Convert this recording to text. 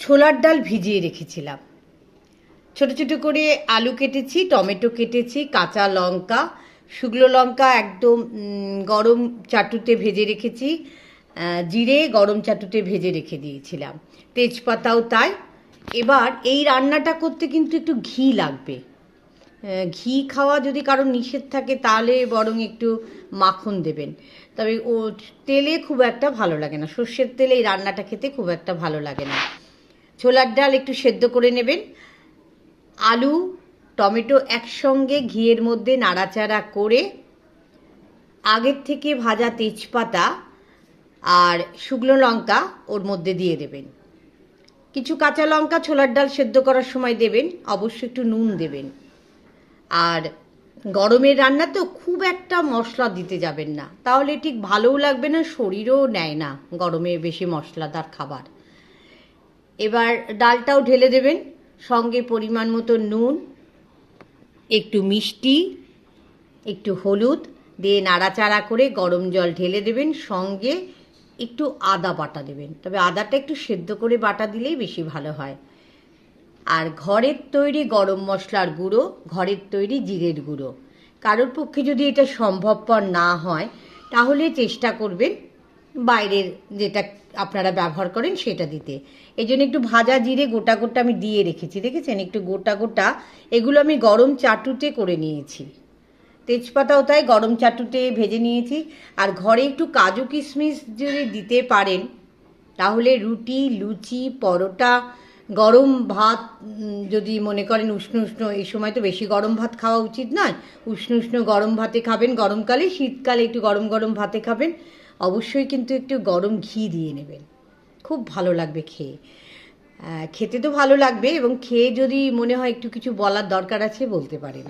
ছোলার ডাল ভিজিয়ে রেখেছিলাম। ছোট ছোট করে আলু কেটেছি, টমেটো কেটেছি, কাঁচা লঙ্কা, শুকনো লঙ্কা একদম গরম চাটুতে ভেজে রেখেছি, জিরে গরম চাটুতে ভেজে রেখে দিয়েছিলাম, তেজপাতাও তাই। এবার এই রান্নাটা করতে কিন্তু একটু ঘি লাগবে। ঘি খাওয়া যদি কারোর নিষেধ থাকে তাহলে বরং একটু মাখন দেবেন, তবে ও তেলে খুব একটা ভালো লাগে না, সর্ষের তেলে এই রান্নাটা খেতে খুব একটা ভালো লাগে না। ছোলার ডাল একটু সেদ্ধ করে নেবেন, আলু টমেটো একসঙ্গে ঘিয়ের মধ্যে নাড়াচাড়া করে আগের থেকে ভাজা তেজপাতা আর শুকনো লঙ্কা ওর মধ্যে দিয়ে দেবেন। কিছু কাঁচা লঙ্কা ছোলার ডাল সেদ্ধ করার সময় দেবেন, অবশ্যই একটু নুন দেবেন। আর গরমের রান্না তো খুব একটা মশলা দিতে যাবেন না, তাহলে ঠিক ভালোও লাগবে না, শরীরও নেয় না গরমে বেশি মশলাদার খাবার। এবার ডালটাও ঢেলে দেবেন, সঙ্গে পরিমাণ মতো নুন, একটু মিষ্টি, একটু হলুদ দিয়ে নাড়াচাড়া করে গরম জল ঢেলে দেবেন, সঙ্গে একটু আদা বাটা দেবেন, তবে আদাটা একটু সেদ্ধ করে বাটা দিলেই বেশি ভালো হয়। আর ঘরের তৈরি গরম মশলার গুঁড়ো, ঘরের তৈরি জিরের গুঁড়ো। কারোর পক্ষে যদি এটা সম্ভবপর না হয় তাহলে চেষ্টা করবেন বাইরের যেটা আপনারা ব্যবহার করেন সেটা দিতে। এই জন্য একটু ভাজা জিরে গোটা গোটা আমি দিয়ে রেখেছি, দেখেছেন একটু গোটা গোটা, এগুলো আমি গরম চাটুতে করে নিয়েছি। তেজপাতাও তাই গরম চাটুতে ভেজে নিয়েছি। আর ঘরে একটু কাজু কিশমিশ যদি দিতে পারেন তাহলে রুটি, লুচি, পরোটা, গরম ভাত, যদি মনে করেন উষ্ণ উষ্ণ, এই সময় তো বেশি গরম ভাত খাওয়া উচিত নয়, উষ্ণ উষ্ণ গরম ভাতে খাবেন গরমকালে, শীতকালে একটু গরম গরম ভাতে খাবেন, অবশ্যই কিন্তু একটু গরম ঘি দিয়ে নেবেন, খুব ভালো লাগবে খেয়ে। খেতে তো ভালো লাগবে, এবং খেয়ে যদি মনে হয় একটু কিছু বলার দরকার আছে বলতে পারেন।